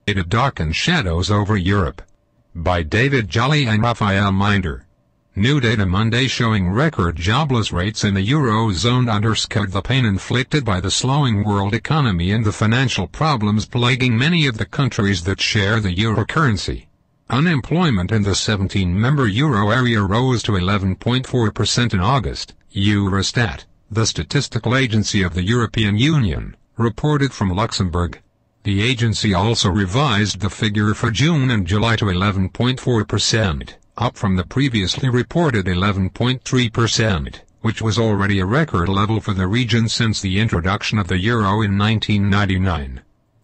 It darkens shadows over Europe. By David Jolly and Raphael Minder. New data Monday showing record jobless rates in the Eurozone underscored the pain inflicted by the slowing world economy and the financial problems plaguing many of the countries that share the euro currency. Unemployment in the 17-member euro area rose to 11.4% in August, Eurostat, the statistical agency of the European Union, reported from Luxembourg. The agency also revised the figure for June and July to 11.4%, up from the previously reported 11.3%, which was already a record level for the region since the introduction of the euro in 1999.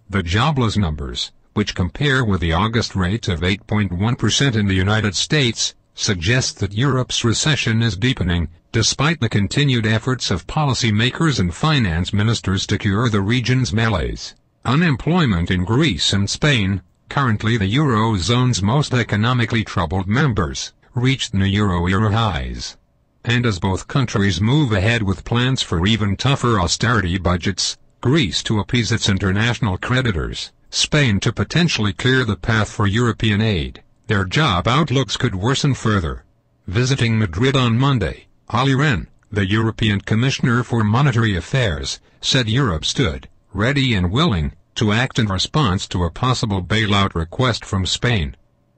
The jobless numbers, which compare with the August rate of 8.1% in the United States, suggest that Europe's recession is deepening, despite the continued efforts of policymakers and finance ministers to cure the region's malaise. Unemployment in Greece and Spain, currently the Eurozone's most economically troubled members, reached new euro-era highs. And as both countries move ahead with plans for even tougher austerity budgets, Greece to appease its international creditors, Spain to potentially clear the path for European aid, their job outlooks could worsen further. Visiting Madrid on Monday, Olli Rehn, the European Commissioner for Monetary Affairs, said Europe stood ready and willing to act in response to a possible bailout request from Spain.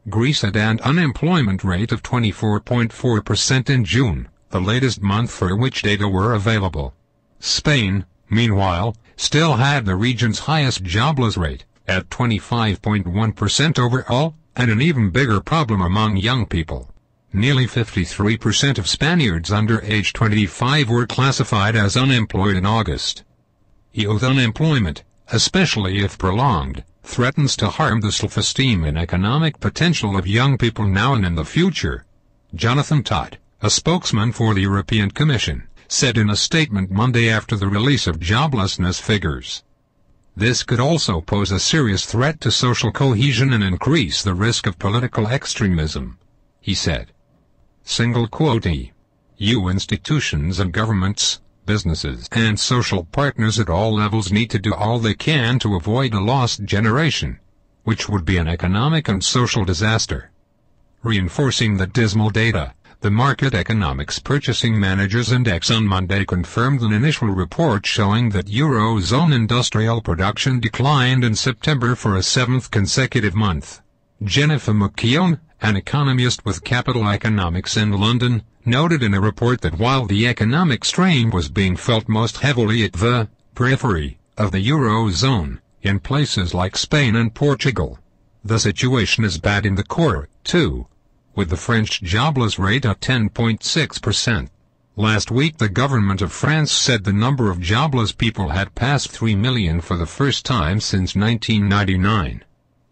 Greece had an unemployment rate of 24.4% in June, the latest month for which data were available. Spain, meanwhile, still had the region's highest jobless rate, at 25.1% overall, and an even bigger problem among young people. Nearly 53% of Spaniards under age 25 were classified as unemployed in August. Youth unemployment, especially if prolonged, threatens to harm the self-esteem and economic potential of young people now and in the future. Jonathan Todd, a spokesman for the European Commission, said in a statement Monday after the release of joblessness figures. This could also pose a serious threat to social cohesion and increase the risk of political extremism, he said. Single quote EU institutions and governments, businesses and social partners at all levels need to do all they can to avoid a lost generation, which would be an economic and social disaster. Reinforcing the dismal data, the Market Economics Purchasing Managers Index on Monday confirmed an initial report showing that Eurozone industrial production declined in September for a seventh consecutive month. Jennifer McKeown, an economist with Capital Economics in London, noted in a report that while the economic strain was being felt most heavily at the periphery of the Eurozone, in places like Spain and Portugal, the situation is bad in the core, too, with the French jobless rate at 10.6%. Last week the government of France said the number of jobless people had passed 3 million for the first time since 1999.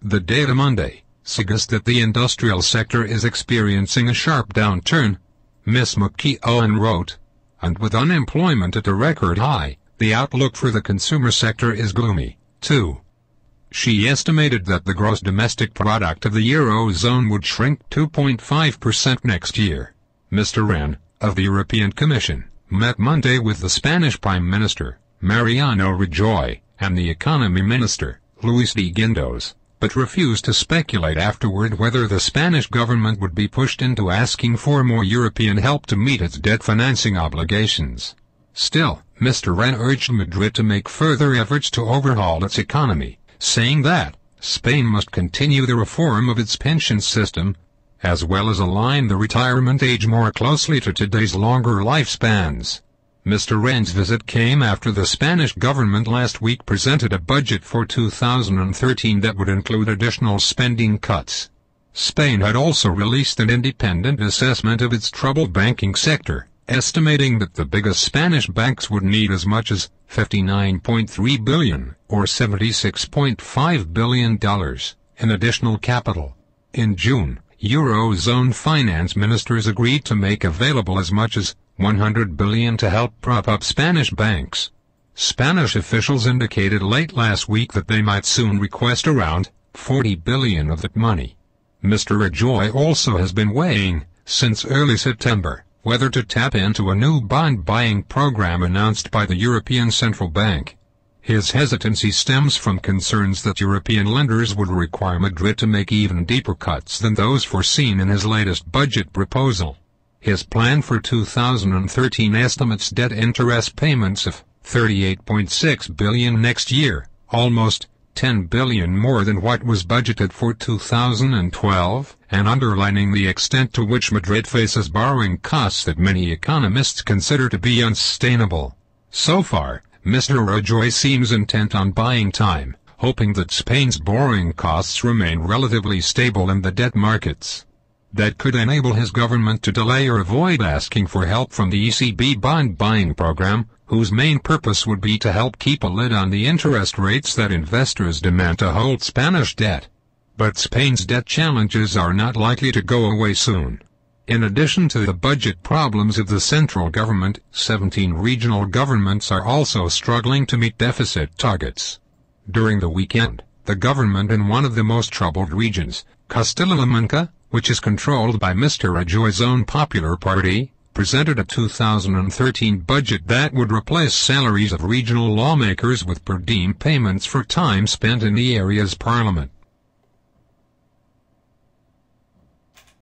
The data Monday suggests that the industrial sector is experiencing a sharp downturn, Ms. McKeown wrote, and with unemployment at a record high, the outlook for the consumer sector is gloomy, too. She estimated that the gross domestic product of the Eurozone would shrink 2.5% next year. Mr. Rehn, of the European Commission, met Monday with the Spanish Prime Minister, Mariano Rajoy, and the Economy Minister, Luis de Guindos, but refused to speculate afterward whether the Spanish government would be pushed into asking for more European help to meet its debt financing obligations. Still, Mr. Rehn urged Madrid to make further efforts to overhaul its economy, saying that Spain must continue the reform of its pension system, as well as align the retirement age more closely to today's longer lifespans. Mr. Rehn's visit came after the Spanish government last week presented a budget for 2013 that would include additional spending cuts. Spain had also released an independent assessment of its troubled banking sector, estimating that the biggest Spanish banks would need as much as $59.3 billion, or $76.5 billion, in additional capital. In June, Eurozone finance ministers agreed to make available as much as $100 billion to help prop up Spanish banks. Spanish officials indicated late last week that they might soon request around $40 billion of that money. Mr. Rajoy also has been weighing, since early September, whether to tap into a new bond buying program announced by the European Central Bank. His hesitancy stems from concerns that European lenders would require Madrid to make even deeper cuts than those foreseen in his latest budget proposal. His plan for 2013 estimates debt interest payments of $38.6 billion next year, almost $10 billion more than what was budgeted for 2012, and underlining the extent to which Madrid faces borrowing costs that many economists consider to be unsustainable. So far, Mr. Rajoy seems intent on buying time, hoping that Spain's borrowing costs remain relatively stable in the debt markets. That could enable his government to delay or avoid asking for help from the ECB bond buying program, whose main purpose would be to help keep a lid on the interest rates that investors demand to hold Spanish debt. But Spain's debt challenges are not likely to go away soon. In addition to the budget problems of the central government, 17 regional governments are also struggling to meet deficit targets. During the weekend, the government in one of the most troubled regions, Castilla-La Mancha, which is controlled by Mr. Rajoy's own Popular Party, presented a 2013 budget that would replace salaries of regional lawmakers with per diem payments for time spent in the area's parliament.